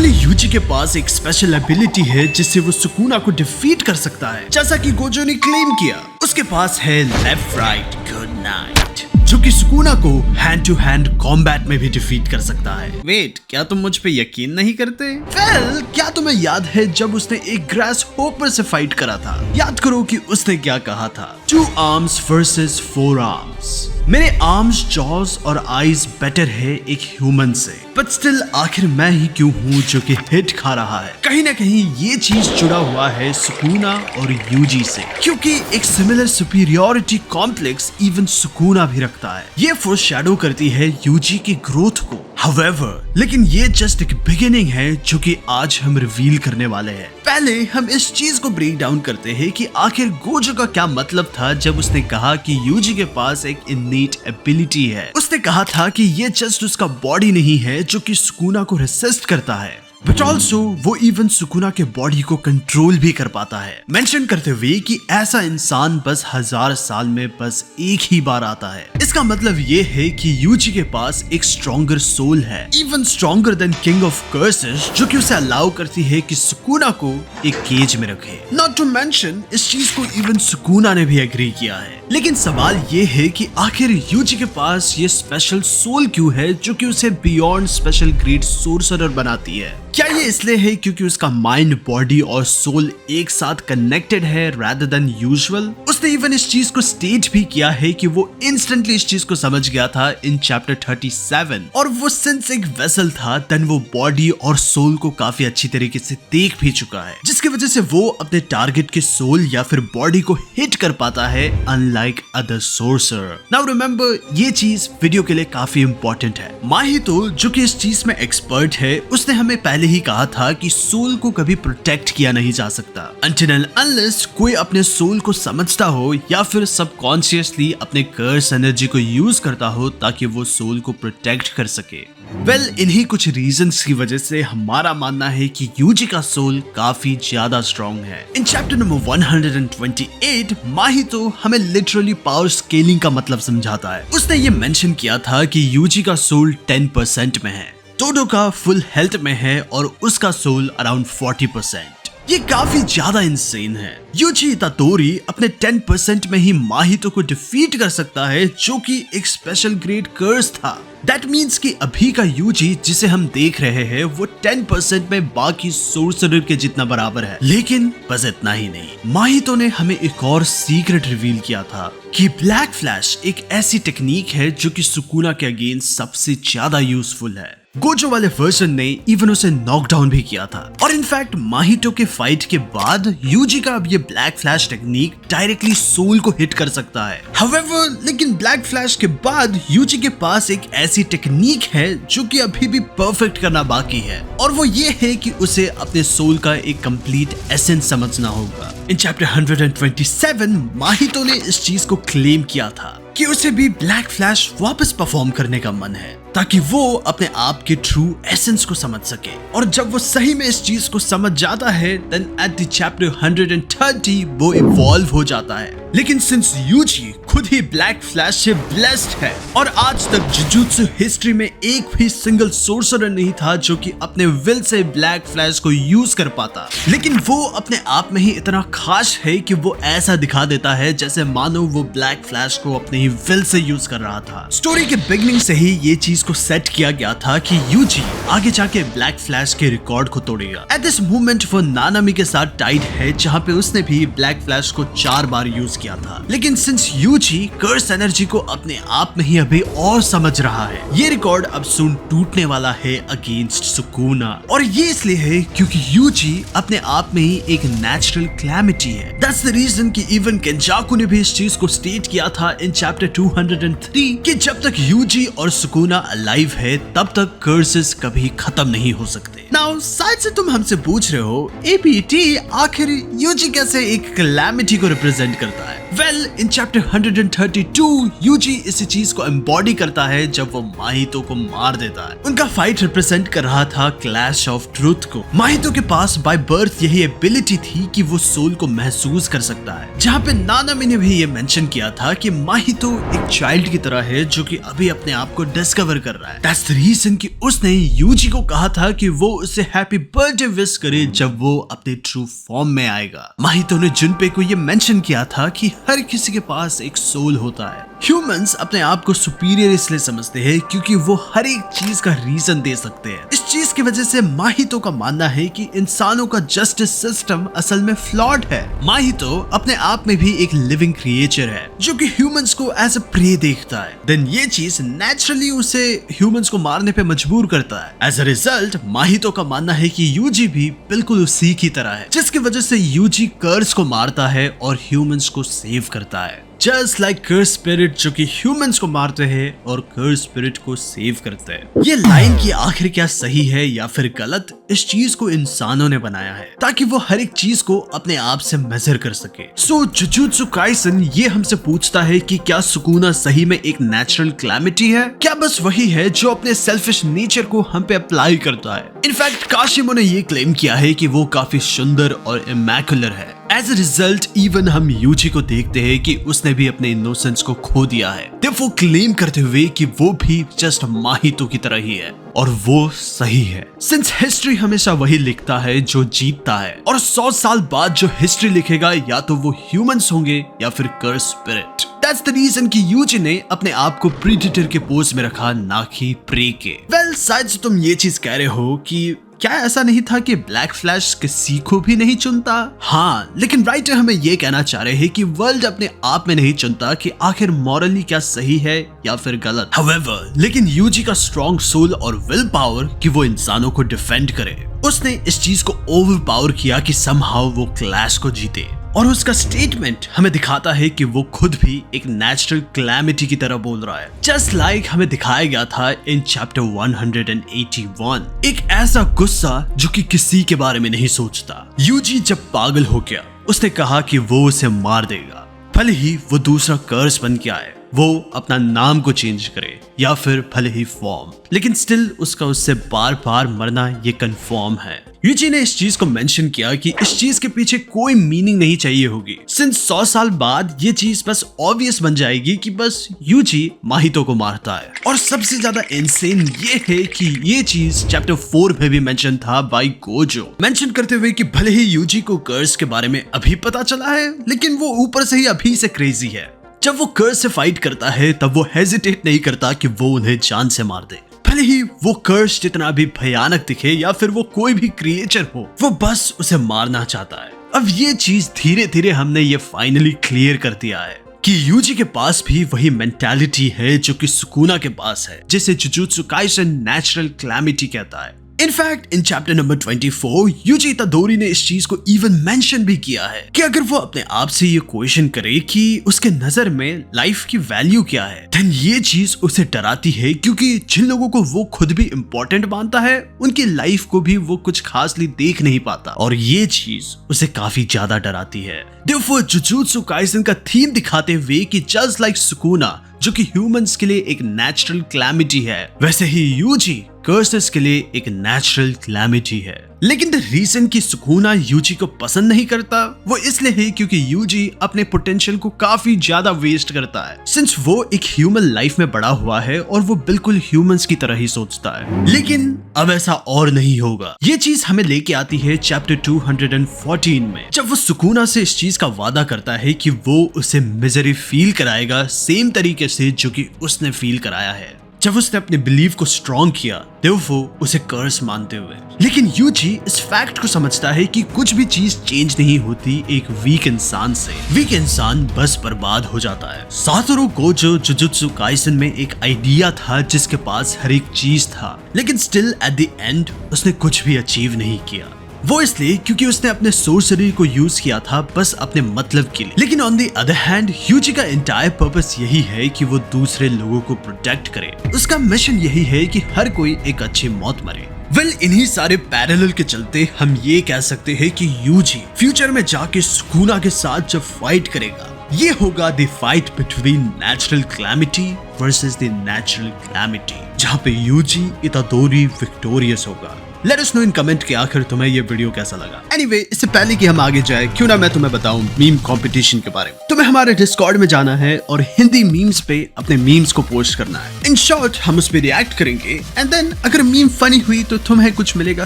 Finally UG के पास एक special ability है जिससे वो सुकुना को डिफीट कर सकता है, जैसा कि गोजो ने क्लेम किया। उसके पास है लेफ्ट राइट गुड नाइट, जो कि सुकुना को हैंड टू हैंड कॉम्बैट में भी डिफीट कर सकता है। वेट, क्या तुम मुझ पे यकीन नहीं करते? वेल, क्या तुम्हें याद है जब उसने एक ग्रास होपर से फाइट करा था? याद करो कि उसने क्या कहा था, 2 arms versus 4 arms। मेरे आर्म्स, जॉज और आईज बेटर है एक ह्यूमन से, बट स्टिल आखिर मैं ही क्यों हूँ जो कि हिट खा रहा है? कहीं ना कहीं ये चीज जुड़ा हुआ है सुकुना और यूजी से, क्योंकि एक similar superiority complex even Sukuna भी रखता है। ये फोरशैडो करती है यूजी की ग्रोथ को। However, लेकिन ये जस्ट एक बिगिनिंग है जो कि आज हम रिवील करने वाले हैं। पहले हम इस चीज को ब्रेक डाउन करते हैं कि आखिर गोजो का क्या मतलब था जब उसने कहा कि यूजी के पास एक इन्नेट एबिलिटी है। उसने कहा था कि ये जस्ट उसका बॉडी नहीं है जो कि सुकुना को रेसिस्ट करता है, बट ऑल्सो वो इवन सुकुना के बॉडी को कंट्रोल भी कर पाता है, मेंशन करते हुए कि ऐसा इंसान बस 1000 साल में बस एक ही बार आता है। इसका मतलब ये है कि यूजी के पास एक स्ट्रॉन्गर सोल है, even stronger than king of curses, जो कि उसे अलाउ करती है कि सुकुना को एक केज में रखे। नॉट टू मेंशन, इस चीज को इवन सुकुना ने भी एग्री किया है। लेकिन सवाल ये है कि आखिर यूजी के पास ये स्पेशल सोल क्यों है जो कि उसे बियॉन्ड स्पेशल ग्रेट सोर्सरर बनाती है? क्या ये इसलिए है क्योंकि उसका माइंड, बॉडी और सोल एक साथ कनेक्टेड है rather than यूजुअल? उसने इवन इस चीज को स्टेट भी किया है कि वो इंस्टेंटली इस चीज को समझ गया था इन चैप्टर 37, और वो सिंस एक वेसल था देन वो बॉडी और सोल को काफी अच्छी तरीके से देख भी चुका है, जिसकी वजह से वो अपने टारगेट के सोल या फिर बॉडी को हिट कर पाता है unlike other sorcerer. Now remember, ये चीज वीडियो के लिए काफी इंपॉर्टेंट है। माहितो, जो कि इस चीज में एक्सपर्ट है, उसने हमें पहले ही कहा था कि सोल को कभी प्रोटेक्ट किया नहीं जा सकता until and unless कोई अपने सोल को समझता हो या फिर सबकॉन्शियसली अपने कर्स एनर्जी को यूज करता हो ताकि वो सोल को प्रोटेक्ट कर सके। वेल, इन्हीं कुछ रीजंस की वजह से हमारा मानना है कि यूजी का सोल काफी ज्यादा स्ट्रॉन्ग है। इन चैप्टर नंबर 128 माहितो हमें लिटरली पावर स्केलिंग का मतलब समझाता है। उसने ये मेंशन किया था कि यूजी का सोल 10% में है, टोडो का फुल हेल्थ में है और उसका सोल अराउंड 40%। ये काफी ज्यादा इंसेन है। यूजी इतातोरी अपने 10% में ही माहितो को डिफीट कर सकता है, जो कि एक स्पेशल ग्रेड कर्स था। दैट मीन्स कि अभी का यूजी जिसे हम देख रहे हैं वो 10% में बाकी सोर्सरर के जितना बराबर है। लेकिन बस इतना ही नहीं, माहितो ने हमें एक और सीक्रेट रिवील किया था कि ब्लैक फ्लैश एक ऐसी टेक्निक है जो कि सुकुना के अगेंस्ट सबसे ज्यादा यूजफुल है। गोजो वाले वर्जन ने इवन उसे नॉकडाउन भी किया था, और इनफैक्ट माहितो के फाइट के बाद यूजी का अब ये black flash technique directly soul को हिट कर सकता है। However, लेकिन ब्लैक फ्लैश के बाद यूजी के पास एक ऐसी टेक्निक है जो कि अभी भी परफेक्ट करना बाकी है, और वो ये है कि उसे अपने सोल का एक कंप्लीट एसेंस समझना होगा। इन चैप्टर 127 माहितो ने इस चीज को क्लेम किया था कि उसे भी ब्लैक फ्लैश वापस परफॉर्म करने का मन है ताकि वो अपने आप के ट्रू एसेंस को समझ सके, और जब वो सही में इस चीज को समझ जाता है देन एट द चैप्टर 130 वो इवॉल्व हो जाता है। लेकिन सिंस यूजी खुद ही ब्लैक फ्लैश से ब्लेस्ड है और आज तक जुजुत्सु हिस्ट्री में एक भी सिंगल सोर्सरर नहीं था जो कि अपने विल से ब्लैक फ्लैश को यूज कर पाता, लेकिन वो अपने आप में ही इतना खास है कि वो ऐसा दिखा देता है जैसे मानो वो ब्लैक फ्लैश को अपने ही विल से यूज कर रहा था। स्टोरी के बिगनिंग से ही ये चीज को सेट किया गया था कि यूजी आगे जाके ब्लैक फ्लैश के रिकॉर्ड को तोड़ेगा। एट दिस मोमेंट वो नानामी के साथ टाइड है, जहाँ पे उसने भी ब्लैक फ्लैश को 4 बार यूज किया था। लेकिन सिंस यूजी कर्स एनर्जी को अपने आप में ही अभी और समझ रहा है, ये रिकॉर्ड अब सुन टूटने वाला है अगेंस्ट सुकुना, और ये इसलिए है क्योंकि यूजी अपने आप में ही एक नेचुरल क्लैमिटी है। दैट्स द रीजन कि इवन केंजाकू ने भी इस चीज को स्टेट किया था इन चैप्टर 203 कि जब तक यूजी और सुकुना अलाइव है तब तक कर्सेस कभी खत्म नहीं हो सकते। नाउ शायद से तुम हमसे पूछ रहे हो एपीटी आखिर यूजी कैसे एक कैलामिटी को रिप्रेजेंट करता है? वेल इन चैप्टर 132 यूजी इसी चीज को एम्बॉडी करता है जब वो माहितो को मार देता है। उनका फाइट रिप्रेजेंट कर रहा था क्लैश ऑफ ट्रूथ को। माहितो के पास बाय बर्थ यही एबिलिटी थी कि वो सोल को महसूस कर सकता है, जहाँ पे नानामी ने भी ये मेंशन किया था कि माहितो एक चाइल्ड की तरह है जो कि अभी अपने आप को डिस्कवर कर रहा है। दैट्स द रीजन कि उसने यूजी को कहा था कि वो उसे हैप्पी बर्थडे विश करे जब वो अपने ट्रू फॉर्म में आएगा। माहितो ने जुनपे को ये मेंशन किया था कि हर किसी के पास एक सोल होता है। ह्यूमंस अपने आप को सुपीरियर इसलिए समझते हैं क्योंकि वो हर एक चीज का रीजन दे सकते हैं। इस चीज की वजह से माहितो का मानना है कि इंसानों का जस्टिस सिस्टम असल में फ्लॉड है। माहितो अपने आप में भी एक लिविंग क्रिएचर है जो कि ह्यूमंस को एज अ प्रे देखता है। देन ये चीज नेचुरली उसे ह्यूमंस को मारने पे मजबूर करता है। एज अ रिजल्ट माहितो का मानना है कि यूजी भी बिल्कुल उसी की तरह है, जिसकी वजह से यूजी कर्स को मारता है और ह्यूमंस को सेव करता है। जस्ट लाइक कर्स स्पिरिट जो कि ह्यूमंस को मारते हैं और कर्स स्पिरिट को सेव करते हैं। ये लाइन की आखिर क्या सही है या फिर गलत, इस चीज को इंसानों ने बनाया है ताकि वो हर एक चीज को अपने आप से मेजर कर सके। सो जुजुत्सु काइसन ये हमसे पूछता है कि क्या सुकुना सही में एक नेचुरल क्लैमिटी है? क्या बस वही है जो अपने सेल्फिश नेचर को हम पे अप्लाई करता है? इनफैक्ट काशिमो ने ये क्लेम किया है कि वो काफी सुंदर और इमैकुलर है। एज अ रिजल्ट इवन हम यूजी को देखते हैं कि उसने भी अपने इनोसेंस को खो दिया है, वो क्लेम करते हुए कि वो भी जस्ट माहितो की तरह ही है और वो सही है। सिंस हिस्ट्री हमेशा वही लिखता है जो जीतता है, और 100 साल बाद जो हिस्ट्री लिखेगा या तो वो ह्यूमंस होंगे या फिर कर्स स्पिरिट। दैट्स द रीजन कि यूजी ने अपने आप को प्रीडेटर के पोज में रखा, ना कि प्रे के। वेल शायद तुम ये चीज कह रहे हो कि क्या ऐसा नहीं था कि ब्लैक फ्लैश किसी को भी नहीं चुनता? हाँ, लेकिन राइटर हमें ये कहना चाह रहे हैं कि वर्ल्ड अपने आप में नहीं चुनता कि आखिर मॉरली क्या सही है या फिर गलत। However, लेकिन यूजी का स्ट्रॉन्ग सोल और विल पावर कि वो इंसानों को डिफेंड करे, उसने इस चीज को ओवर पावर किया कि समहाउ वो क्लैश को जीते। और उसका स्टेटमेंट हमें दिखाता है कि वो खुद भी एक नेचुरल क्लैमिटी की तरह बोल रहा है, जस्ट लाइक हमें दिखाया गया था इन चैप्टर 181। एक ऐसा गुस्सा जो कि किसी के बारे में नहीं सोचता। यूजी जब पागल हो गया, उसने कहा कि वो उसे मार देगा, भले ही वो दूसरा कर्स बन के आए, वो अपना नाम को चेंज करे या फिर भले ही फॉर्म, लेकिन स्टिल उसका उससे बार बार मरना ये कंफर्म है। यूजी ने इस चीज को मेंशन किया कि इस चीज के पीछे कोई मीनिंग नहीं चाहिए होगी, सिंस 100 साल बाद ये चीज बस ऑब्वियस बन जाएगी कि बस यूजी माहितो को मारता है। और सबसे ज्यादा इंसेन ये है कि ये चीज चैप्टर 4 में भी मेंशन था बाय गोजो, मेंशन करते हुए कि भले ही यूजी को कर्स के बारे में अभी पता चला है, लेकिन वो ऊपर से ही अभी से क्रेजी है। जब वो कर्स से फाइट करता है तब वो हेजिटेट नहीं करता कि वो उन्हें जान से मार दे, भले ही वो कर्स जितना भी भयानक दिखे या फिर वो कोई भी क्रिएचर हो, वो बस उसे मारना चाहता है। अब ये चीज धीरे धीरे हमने ये फाइनली क्लियर कर दिया है कि यूजी के पास भी वही मेंटालिटी है जो कि सुकुना के पास है, जिसे जुजुत्सु काइसन नेचुरल क्लैमिटी कहता है। In fact in chapter number 24 UG इतादोरी ने इस चीज को इवन मेंशन भी किया है कि अगर वो अपने आप से ये क्वेश्चन करे कि उसके नजर में लाइफ की वैल्यू क्या है, देन ये चीज उसे डराती है, क्योंकि जिन लोगों को वो खुद भी इम्पोर्टेंट मानता है उनकी लाइफ को भी वो कुछ खासली देख नहीं पाता, और ये चीज उसे काफी ज्यादा डराती है। Therefore, जुजुत्सु काइसन का थीम दिखाते हुए कि जस्ट लाइक सुकुना जो कि ह्यूमंस के लिए एक नेचुरल क्लैमिटी है, वैसे ही यूजी कर्सेस के लिए एक नेचुरल क्लैमिटी है। लेकिन द रीजन कि सुकुना यूजी को पसंद नहीं करता वो इसलिए है क्योंकि यूजी अपने पोटेंशियल को काफी ज्यादा वेस्ट करता है, सिंस वो एक ह्यूमन लाइफ में बड़ा हुआ है और वो बिल्कुल ह्यूमंस की तरह ही सोचता है। लेकिन अब ऐसा और नहीं होगा। ये चीज हमें लेके आती है चैप्टर 214 में, जब वो सुकुना से इस चीज का वादा करता है कि वो उसे मिजरी फील कराएगा सेम तरीके से जो कि उसने फील कराया है जब उसने अपने बिलीव को स्ट्रॉन्ग किया, वो उसे कर्स मानते हुए। लेकिन यूजी इस फैक्ट को समझता है कि कुछ भी चीज चेंज नहीं होती एक वीक इंसान से। वीक इंसान बस बर्बाद हो जाता है। सातोरू गोजो जुजुत्सु काइसन में एक आइडिया था जिसके पास हर एक चीज था, लेकिन स्टिल एट द एंड उसने कुछ भी अचीव नहीं किया। वो इसलिए क्योंकि उसने अपने सोर्सरी को यूज किया था बस अपने मतलब के लिए। लेकिन on the other hand Yuji का एंटायर पर्पस यही है कि वो दूसरे लोगों को प्रोटेक्ट करे। उसका मिशन यही है कि हर कोई एक अच्छी मौत मरे। वेल, इन्हीं सारे पैरेलल के चलते हम ये कह सकते हैं कि यूजी फ्यूचर में जाके सुकुना के साथ जब फाइट करेगा ये होगा the fight between natural calamity versus the natural calamity, जहाँ पे यूजी इतादोरी विक्टोरियस होगा। Let us know in comment के आखिर तुम्हें ये वीडियो कैसा लगा। एनीवे, इससे पहले कि हम आगे जाए, क्यों ना मैं तुम्हें बताऊं मीम कंपटीशन के बारे में। तुम्हें हमारे डिस्कॉर्ड में जाना है और हिंदी मीम्स पे अपने मीम्स को पोस्ट करना है। इन शॉर्ट, हम उस पे रिएक्ट करेंगे एंड देन अगर मीम फनी हुई तो तुम्हें कुछ मिलेगा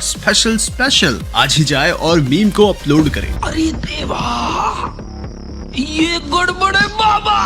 स्पेशल। आज ही जाए और मीम को अपलोड करें। अरे देवा, ये गड़बड़ है बाबा।